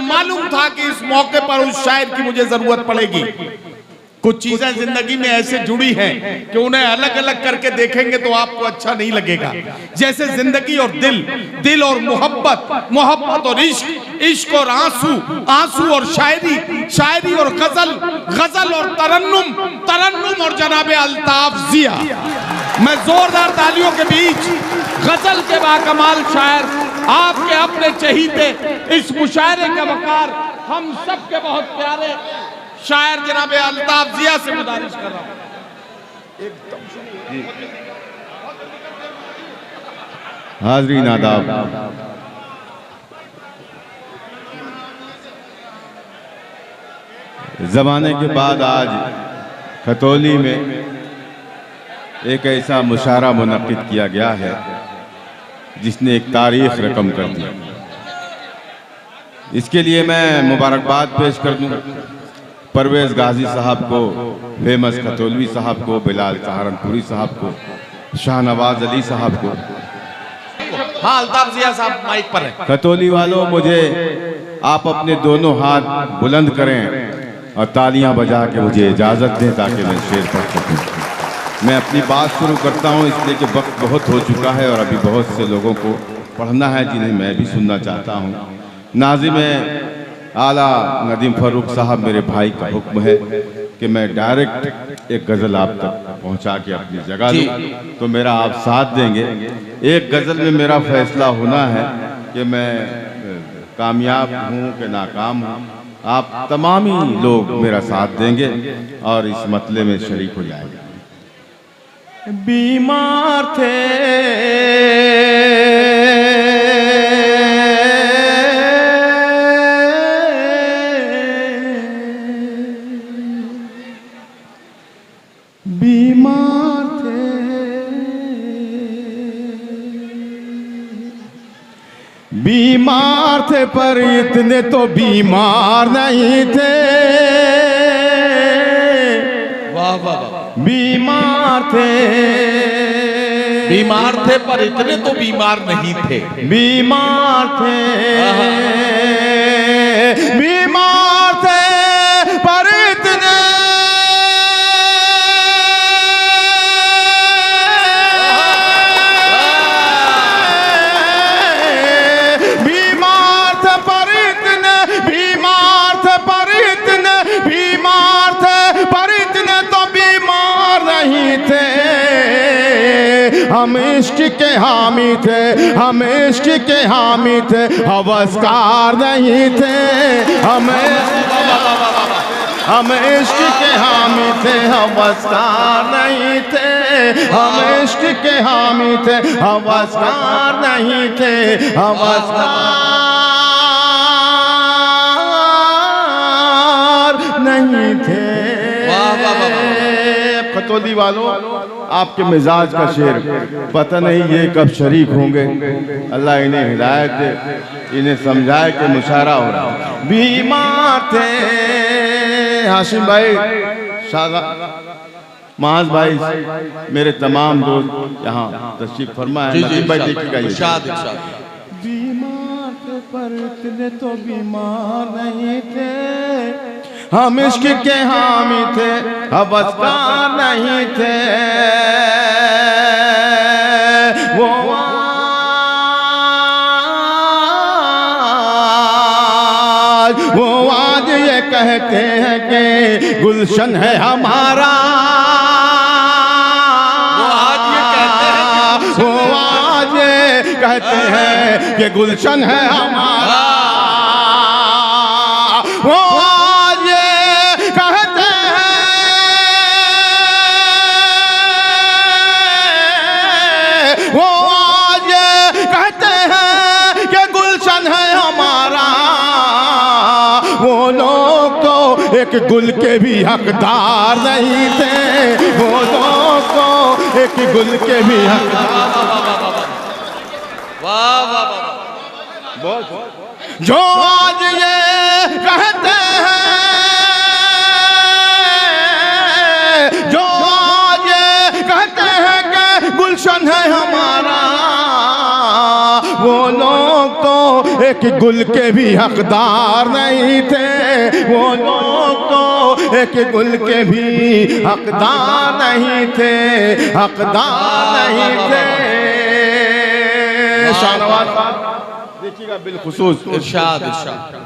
मालूम था कि इस मौके पर उस शायर की मुझे जरूरत पड़ेगी। कुछ चीजें जिंदगी में ऐसे जुड़ी हैं कि उन्हें अलग अलग करके देखेंगे तो आपको अच्छा नहीं लगेगा। जैसे जिंदगी और दिल और मोहब्बत, मोहब्बत और इश्क, इश्क और आंसू, आंसू और शायरी, शायरी और गजल, गजल और तरन्नुम, तरन्नुम और जनाबे अल्ताफ जिया। मैं जोरदार तालियों के बीच गजल के बाकमाल शायर, आपके अपने चहीते, इस मुशायरे का वकार हम सबके बहुत प्यारे शायर जनाबे अल्ताफ जिया से गुजारिश कर रहा हूं। हाज़रीन आदाब, ज़माने के बाद आज खतौली में एक ऐसा मुशायरा मुनक़्क़िद किया गया है जिसने एक तारीख़ रकम कर दी। इसके लिए मैं मुबारकबाद पेश कर दूं परवेज़ गाजी साहब को, फेमस खतौलवी साहब को, बिलाल सहारनपुरी साहब को, शाहनवाज अली साहब को। हाँ, अल्ताफ जिया साहब माइक पर है। खतौली वालों, मुझे आप अपने दोनों हाथ बुलंद करें और तालियां बजा के मुझे इजाज़त दें ताकि मैं शेर पढ़ सकूं। मैं अपनी बात शुरू करता हूं इसलिए कि वक्त बहुत हो चुका है और अभी बहुत से लोगों को पढ़ना है जिन्हें मैं भी सुनना चाहता हूं। नाज़िम आला नदीम फ़ारूक साहब मेरे भाई का हुक्म है कि मैं डायरेक्ट एक गज़ल आप तक पहुंचा के अपनी जगह दूं, तो मेरा आप साथ देंगे। एक गज़ल में मेरा फैसला होना है कि मैं कामयाब हूं कि नाकाम हूं। आप तमाम ही लोग मेरा साथ देंगे और इस मतले में शरीक हो जाएंगे। बीमार थे बीमार थे पर इतने तो बीमार नहीं थे। वाह वाह वाह। बीमार थे, बीमार थे पर इतने तो बीमार नहीं थे। बीमार थे, बीमार थे पर इतने हम इश्क के हामी थे, हम इश्क के हामी थे, हवसकार नहीं थे। हम इश्क के हामी थे, हवसकार नहीं थे। हम इश्क के हामी थे, हवसकार नहीं थे। हवसकार नहीं थे। खतौली वालों, आपके मिजाज का शेर पता नहीं ये कब शरीक होंगे। अल्लाह इन्हें हिदायत दे, इन्हें समझाए कि मुशायरा हो रहा। बीमार थे हाशिम भाई, माज भाई, मेरे तमाम दोस्त यहाँ तशरीफ फरमा है। भाई देखिएगा ये बीमार थे पर इतने तो बीमार नहीं थे। हम इश्क के हामी थे, हवसकार नहीं थे। वो आज ये कहते हैं कि गुलशन है हमारा। वो आज ये कहते हैं कि गुलशन है हमारा। वो एक गुल के भी हकदार नहीं थे। वो लोग तो एक गुल के भी हकदार। वाह वाह वाह। जो आज ये कहते हैं, जो आज ये कहते हैं कि गुलशन है हमारा, वो लोग तो एक गुल के भी हकदार नहीं थे, वो लोग तो एक गुल के भी हकदार नहीं थे, हकदार नहीं थे। शाहनवाज साहब देखिएगा बिलखुसूस इरशाद इरशाद।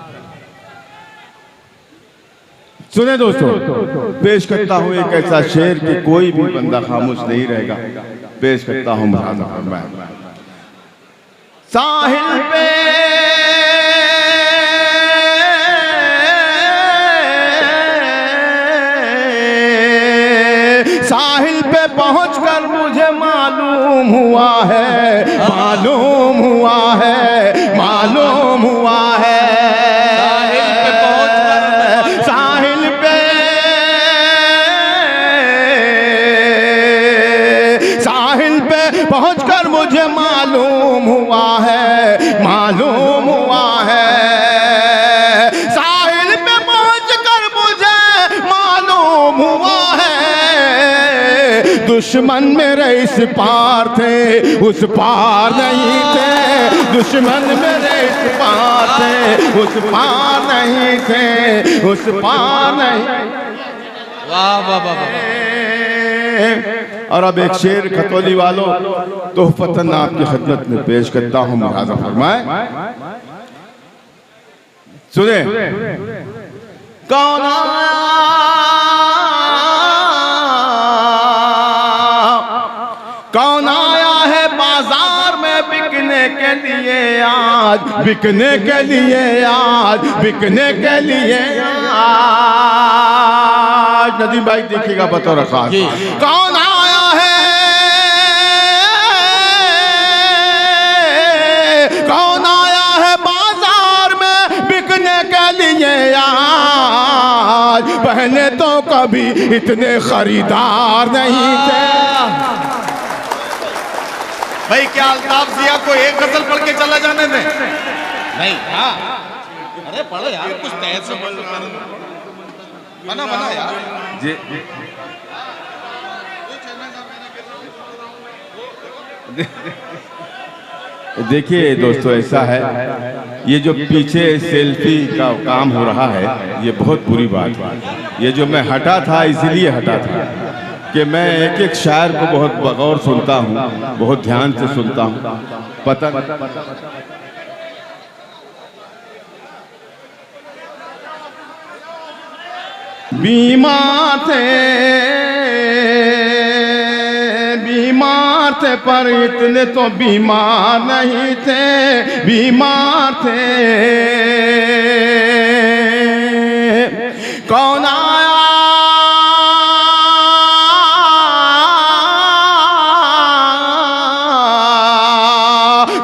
सुने दोस्तों, पेश करता हूँ एक ऐसा शेर कि कोई भी बंदा खामोश नहीं रहेगा। पेश करता हूँ मुहाजा फरमाए। साहिल पे साहिल पे पहुंचकर मुझे मालूम हुआ है, मालूम हुआ है, मालूम हुआ है। पहुंचकर मुझे मालूम हुआ है, मालूम हुआ है। साहिल पे पहुंचकर मुझे मालूम हुआ है, दुश्मन मेरे इस पार थे, उस पार नहीं थे। दुश्मन मेरे इस पार थे, उस पार नहीं थे, उस पार नहीं। वाह वाह वाह। और अब एक शेर खतौली वालों तोहफतन आपकी खिदमत में पेश करता हूँ, मुलाजा फरमाए। सुने। कौन आया, कौन आया है बाजार में बिकने के लिए आज, बिकने के लिए आज, बिकने के लिए आज। नदीम भाई देखिएगा बतौर खास। कौन आया है, कौन आया है बाजार में बिकने के लिए आज, पहले तो कभी इतने खरीदार नहीं थे। भाई क्या अल्ताफ जिया को एक गजल पढ़ के चला जाने दे? नहीं। हाँ अरे पढ़ो यार, कुछ तहत से बना बना यार जी। देखिए दोस्तों, ऐसा है, ये जो पीछे सेल्फी का काम हो रहा है, ये बहुत बुरी बात है। ये जो मैं हटा था इसलिए हटा था कि मैं एक एक शायर को बहुत बगौर सुनता हूँ, बहुत ध्यान से सुनता हूँ। पता बीमार थे, बीमार थे पर इतने तो बीमार नहीं थे, बीमार थे। कौन आया,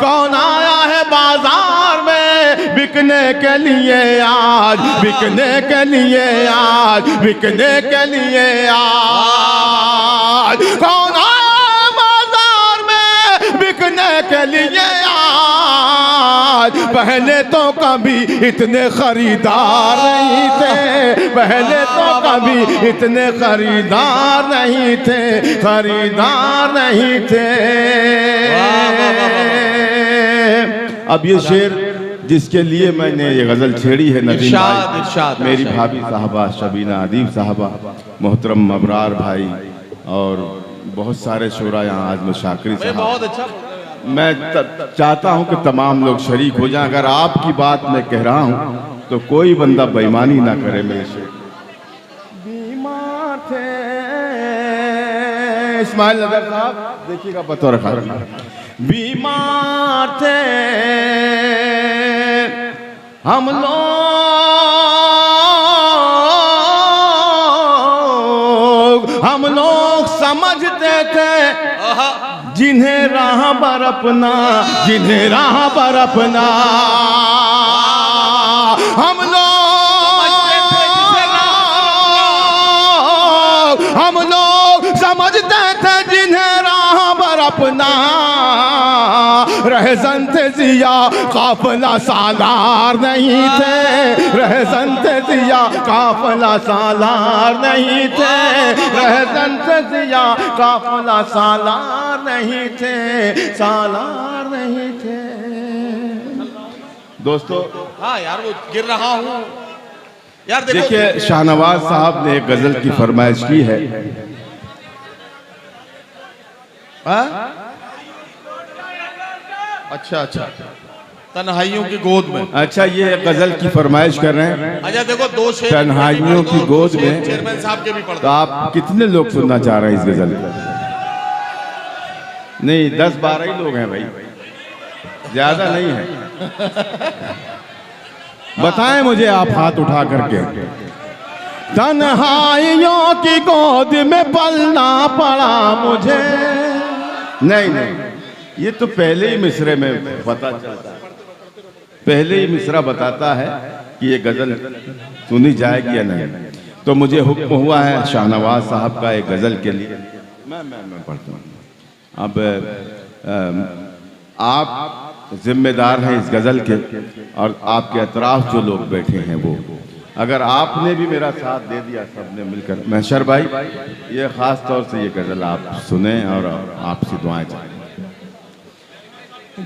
कौन आया है बाजार में बिकने के लिए आज, बिकने के लिए आज, बिकने के लिए आज। कौन आया बाजार में बिकने के लिए आज, पहले तो कभी इतने खरीदार नहीं थे, पहले तो कभी इतने खरीदार नहीं थे, खरीदार नहीं थे। अब ये शेर जिसके लिए मैंने ये गजल छेड़ी है, नदीम भाई, मेरी भाभी साहबा शबीना अदीब साहबा, मोहतरम अबरार भाई और बहुत सारे शोरा यहाँ आज मुशाकिर साहब। बहुत अच्छा। मैं चाहता हूँ कि तमाम लोग शरीक हो जाएं। अगर आपकी बात मैं कह रहा हूँ तो कोई बंदा बेईमानी ना करे मेरे से। बीमार थे इस्माइल नदर साहब, देखिएगा बतौर खास। बीमार थे हम लोग समझते थे जिन्हें राह पर अपना, जिन्हें राह पर अपना। हम लोग समझते थे जिन्हें राह पर अपना। रहज़न थे जिया काफिला सालार नहीं थे, रहज़न थे जिया काफिला सालार नहीं थे, रहज़न थे जिया काफिला सालार नहीं थे, सालार नहीं थे। दोस्तों हाँ यार वो गिर रहा हूँ यार। देखो देखिए, शाहनवाज साहब ने एक गजल की फरमाइश की है। अच्छा अच्छा, तन्हाइयों की गोद में। अच्छा, ये गजल की फरमाइश कर रहे हैं। अच्छा देखो, दो शेर तन्हाइयों की गोद में। चेयरमैन साहब के भी पढ़ तो आप कितने लोग सुनना चाह रहे हैं इस गजल को? नहीं, 10-12 ही लोग हैं भाई, ज्यादा नहीं है। बताएं मुझे आप हाथ उठा करके। तन्हाइयों की गोद में पलना पड़ा मुझे। नहीं नहीं, ये तो पहले ही मिसरे में पता चलता है, पहले ही मिसरा बताता है कि ये गजल सुनी जाएगी या नहीं। तो मुझे हुक्म हुआ है शाहनवाज साहब का एक गजल के लिए, मैं पढ़ता हूँ। अब आप जिम्मेदार हैं इस गजल के, और आपके अतराफ जो लोग बैठे हैं वो, अगर आपने भी मेरा साथ दे दिया सबने मिलकर, महशर भाई ये खास तौर से ये गजल आप सुने और आपसे दुआएं चाहें।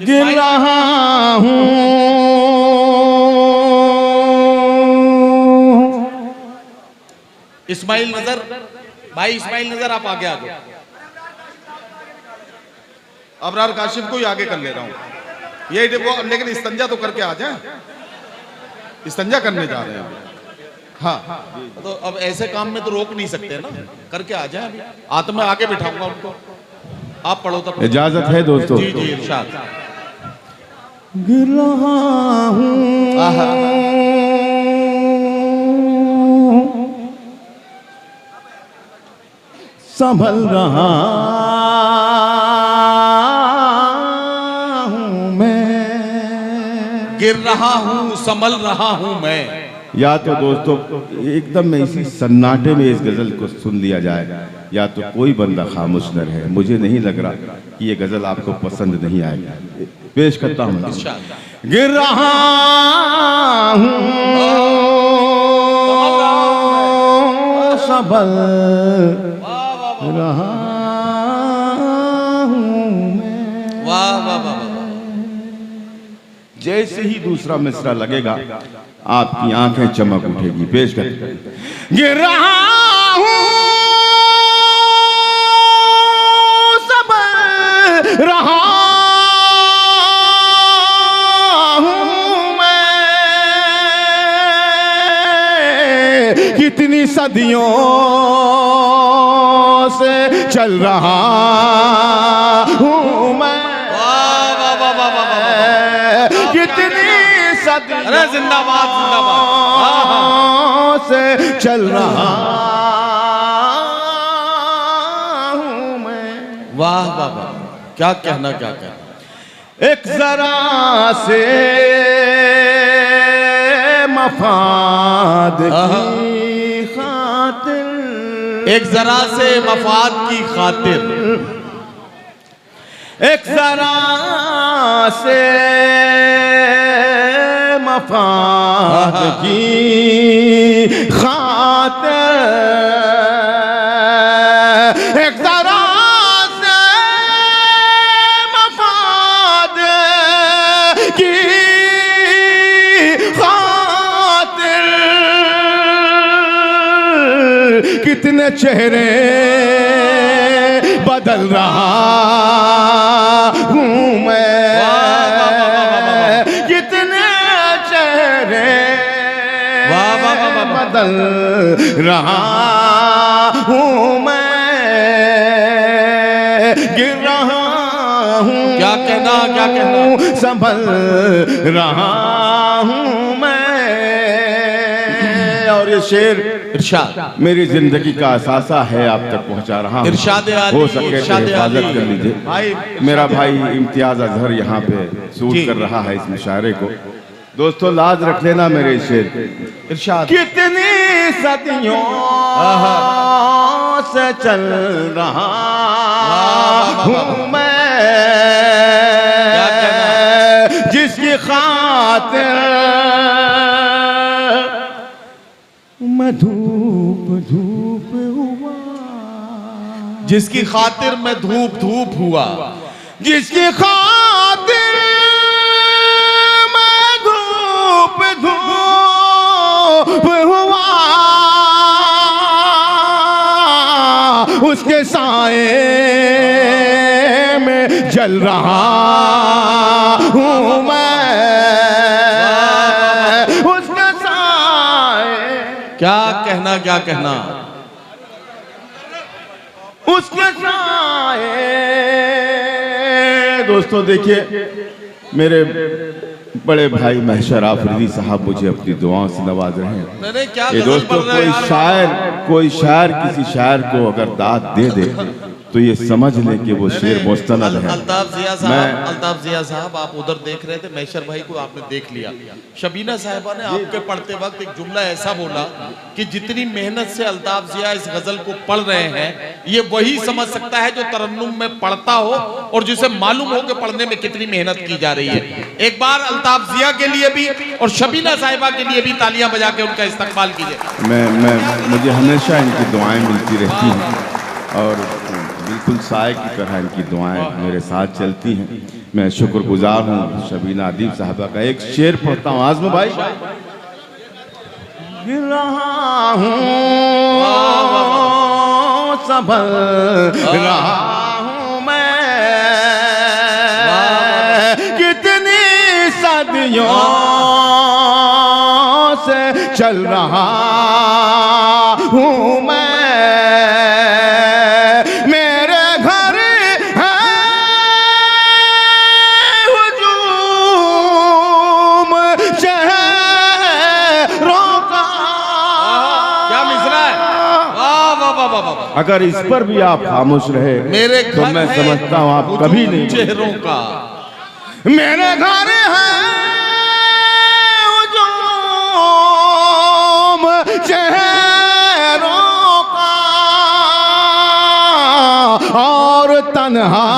गिर रहा हूँ इस्माइल नजर भाई, इस्माइल नजर आप आगे आ जाओ। अबरार काशिफ को ही आगे कर ले रहा हूँ। ये देखो, लेकिन इस्तंजा तो करके आ जाए, इस्तंजा करने जा रहे हैं। हाँ तो अब ऐसे काम में तो रोक नहीं सकते ना, करके आ जाए। अभी आत्म में आगे बिठाऊंगा उनको, आप पढ़ो तब। इजाजत है दोस्तों? जी जी इरशाद। गिर रहा हूँ संभल रहा हूँ मैं, गिर रहा हूँ संभल रहा हूँ मैं। या तो दोस्तों एकदम में इसी सन्नाटे में इस गजल को सुन लिया जाए, या तो कोई बंदा खामोश न रहे। मुझे नहीं लग रहा कि ये गजल आपको पसंद नहीं आएगी। पेश करता हूँ। गिर रहा हूँ संभल रहा हूँ मैं। वाह वाह वाह। जैसे ही दूसरा मिसरा लगेगा आपकी आंखें चमक उठेगी। पेश कर। गिर रहा हूँ संभल रहा हूँ मैं, कितनी सदियों से चल रहा हूँ मैं। कितनी सदियों अरे जिंदाबाद जिंदाबाद से चल रहा हूँ मैं। वाह वाह वाह, क्या कहना क्या कहना। एक जरा से मफाद की खातिर, एक जरा से मफाद की खातिर, एक जरा से मफाद की खातिर, एक जरा से मफाद की खातिर, कितने चेहरे बदल रहा हूँ मैं, कितने चेहरे बदल रहा हूँ मैं। गिर रहा हूँ, क्या कहना संभल रहा हूँ मैं। और ये शेर इरशाद मेरी जिंदगी का असासा है, आप तक पहुंचा रहा हूं। इरशाद हो सके तो हिफाजत कर लीजिए। भाई मेरा भाई इम्तियाज अजहर यहाँ पे शूट कर रहा है इस मुशायरे को। दोस्तों लाज रख लेना मेरे इस शेर पे। इरशाद। कितनी सदियों से चल रहा हूँ मैं, जिसकी खातिर मैं धूप हुआ, जिसकी खातिर मैं धूप हुआ, जिसकी खातिर मैं धूप धूप धूप हुआ उसके साए में जल रहा हूँ मैं, उसके साए। क्या कहना, क्या कहना। उसके साए। दोस्तों देखिए, मेरे बड़े भाई महशर आफरीदी साहब मुझे अपनी दुआओं से नवाज रहे हैं। ये दोस्तों, कोई शायर किसी शायर को अगर दाद दे दे तो ये समझ लें कि वो शेर मुस्तनद है। अल्ताफ जिया साहब आप उधर देख रहे थे, मैशर भाई को आपने देख लिया। शबीना साहिबा ने आपके पढ़ते वक्त एक जुमला ऐसा बोला कि जितनी मेहनत से अल्ताफ जिया इस गजल को पढ़ रहे हैं, ये वही समझ सकता है जो तरन्नुम में पढ़ता हो और जिसे मालूम हो कि पढ़ने में कितनी मेहनत की जा रही है। एक बार अल्ताफ जिया के लिए भी और शबीना साहिबा के लिए भी तालियां बजा के उनका इस्तकबाल कीजिए। मुझे हमेशा इनकी दुआएं मिलती रहती हैं और बिल्कुल साए की तरह इनकी दुआएं मेरे साथ चलती हैं। मैं शुक्रगुजार हूँ शबीना अदीब साहबा का। एक शेर पढ़ता हूँ आज़म भाई। गिर रहा हूँ संभल रहा हूँ मैं, कितनी सदियों से चल रहा हूँ मैं। अगर इस पर भी आप खामोश रहे मेरे तो मैं समझता हूँ आप कभी नहीं। चेहरों का मेरे घर है हुजूम चेहरों का और तन्हा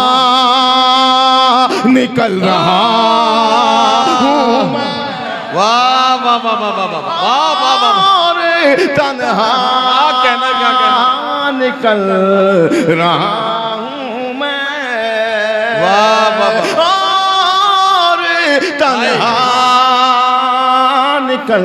निकल रहा हूँ मैं। वाह वाह वाह वाह वाह वाह वाह वाह। और तन्हा कहना, क्या कहना, निकल रहा हूँ मैं। वाह वाह वाह। और तन्हा निकल।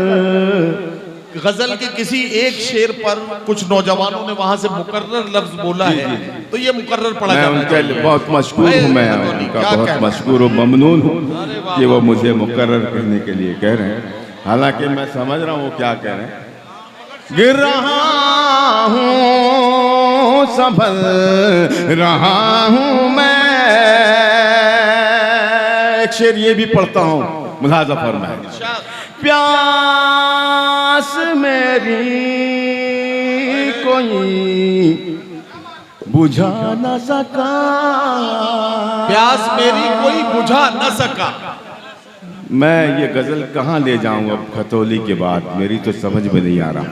गजल के किसी एक शेर पर कुछ नौजवानों ने वहां से मुकर्रर लफ्ज बोला है, तो ये मुकर्रर पढ़ा जाना मैं उनके बहुत मशकूर हूँ, मैं उनका बहुत मशकूर और ममनून हूँ कि वो मुझे मुकर्रर कहने के लिए कह रहे हैं। हालांकि मैं समझ रहा हूँ वो क्या कह रहे हैं। गिर रहा हूँ संभल रहा हूँ मैं। एक शेर ये भी पढ़ता हूँ, मुलाज़ा फरमाए। प्यास मेरी कोई बुझा न सका, प्यास मेरी कोई बुझा न सका। मैं ये गजल कहाँ ले जाऊं अब खतौली के बाद, मेरी तो समझ में नहीं आ रहा।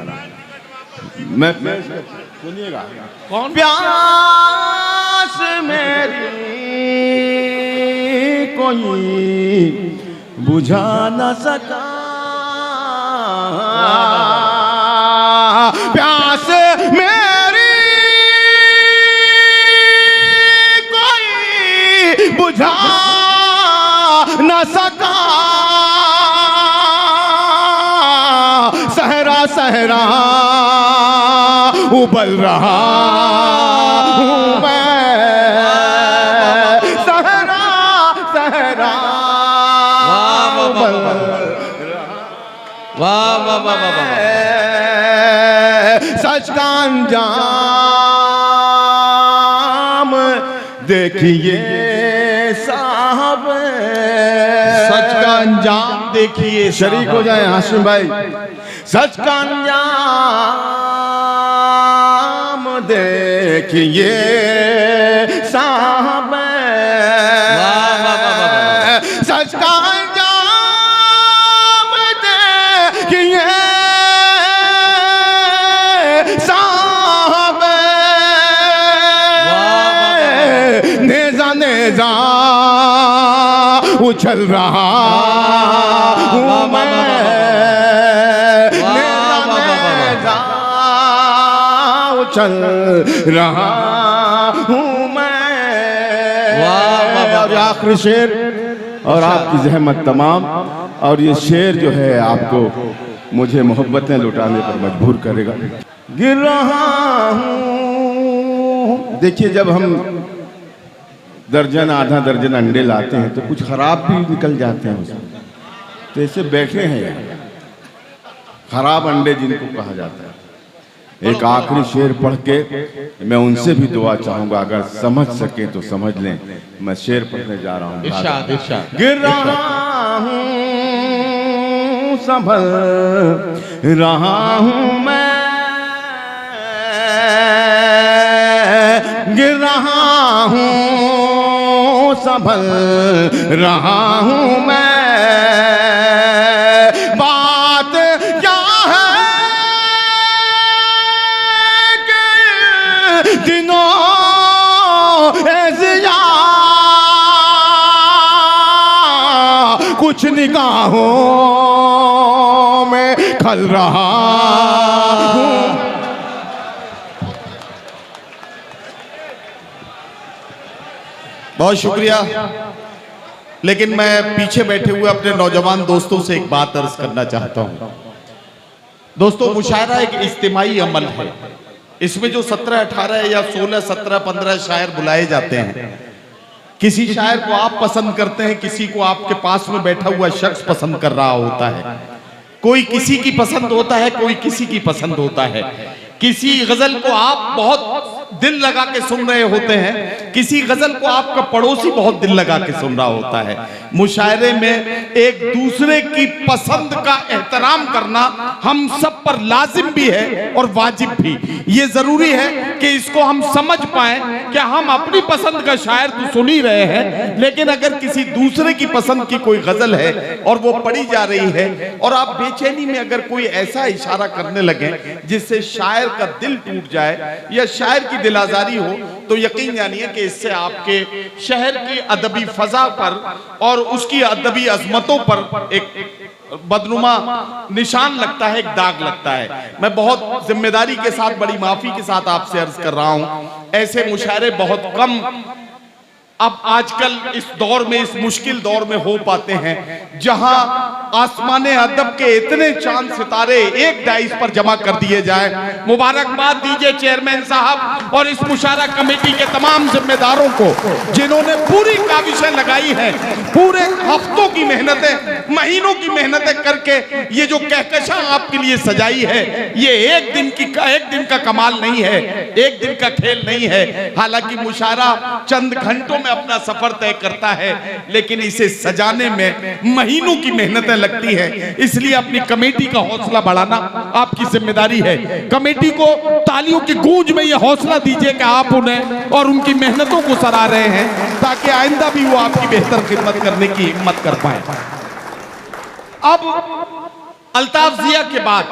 मैं सुनिएगा। कौन? प्यास मेरी कोई बुझा न सका, प्यास मेरी कोई बुझा न सका, सहरा सहरा उबल रहा हूँ मैं, सहरा सहरा उबल वाह वाह वाह वाह। सच का अंजाम देखिए साहब, सच का अंजाम देखिए। शरीक हो जाए हाशिम भाई। सच का अंजाम देखिए साहब, सच का अंजाम देखिए साहब, नेजा नेजा उछल रहा हूँ मैं, चल रहा हूँ मैं। और आखिरी शेर, और आपकी जहमत तमाम, और ये शेर जो है आपको मुझे मोहब्बतें लुटाने पर मजबूर करेगा। गिर रहा हूँ। देखिए, जब हम दर्जन आधा दर्जन अंडे लाते हैं तो कुछ खराब भी निकल जाते हैं उसमें, तो ऐसे बैठे हैं यार खराब अंडे जिनको कहा जाता है। एक आखिरी शेर पढ़ के मैं उनसे भी दुआ चाहूंगा, अगर समझ सके तो समझ लें। मैं शेर पढ़ने जा रहा हूँ। इरशाद इरशाद। गिर रहा हूँ, संभल रहा हूँ मैं, गिर रहा हूँ, संभल रहा हूँ मैं। बात क्या है कि दिनों ऐसे कुछ निगाहों में खल रहा हूँ। बहुत शुक्रिया। लेकिन मैं पीछे बैठे हुए अपने नौजवान दोस्तों से एक बात अर्ज करना चाहता हूं। दोस्तों, मुशायरा एक इज्तिमाई अमल है। इसमें जो 17, 18 या 16, 17, 15 शायर बुलाए जाते हैं, किसी शायर को आप पसंद करते हैं, किसी को आपके पास में बैठा हुआ शख्स पसंद कर रहा होता है। कोई किसी की पसंद होता है, कोई किसी की पसंद होता है। किसी गजल को आप बहुत दिल लगा के सुन रहे होते हैं, किसी गजल को आपका पड़ोसी बहुत दिल लगा के सुन रहा होता है। मुशायरे में एक दूसरे की पसंद का एहतराम करना हम सब पर लाजिम भी है और वाजिब भी। ये जरूरी है कि इसको हम समझ पाए कि हम अपनी पसंद का शायर तो सुन ही रहे हैं, लेकिन अगर किसी दूसरे की पसंद की कोई गजल है और वो पढ़ी जा रही है और आप बेचैनी में अगर कोई ऐसा इशारा करने लगे जिससे शायर का दिल टूट जाए या शायर की दिलाजारी हो, तो यकीन जानिए कि इससे आपके शहर की अदबी फजा पर और उसकी अदबी अजमतों पर एक बदनुमा निशान लगता है, एक दाग लगता है। मैं बहुत जिम्मेदारी के साथ, बड़ी माफी के साथ आपसे अर्ज कर रहा हूं, ऐसे मुशायरे बहुत कम अब आजकल इस दौर में, इस मुश्किल दौर में हो पाते हैं, जहां आसमाने अदब के इतने चांद सितारे एक डाइस पर जमा कर दिए जाए। मुबारकबाद दीजिए चेयरमैन साहब और इस मुशायरा कमेटी के तमाम जिम्मेदारों को, जिन्होंने पूरी काविशें लगाई हैं, पूरे हफ्तों की मेहनतें, महीनों की मेहनतें करके ये जो कहकशां आपके लिए सजाई है, ये एक दिन का कमाल नहीं है, एक दिन का खेल नहीं है। हालांकि मुशायरा चंद घंटों में अपना सफर तय करता है, लेकिन इसे सजाने में महीनों की मेहनतें लगती है। इसलिए अपनी कमेटी का हौसला बढ़ाना आपकी जिम्मेदारी है। कमेटी को तालियों की गूंज में यह हौसला दीजिए कि आप उन्हें और उनकी मेहनतों को सराह रहे हैं, ताकि आइंदा भी वो आपकी बेहतर खिदमत करने की हिम्मत कर पाए। अब अल्ताफ जिया के बाद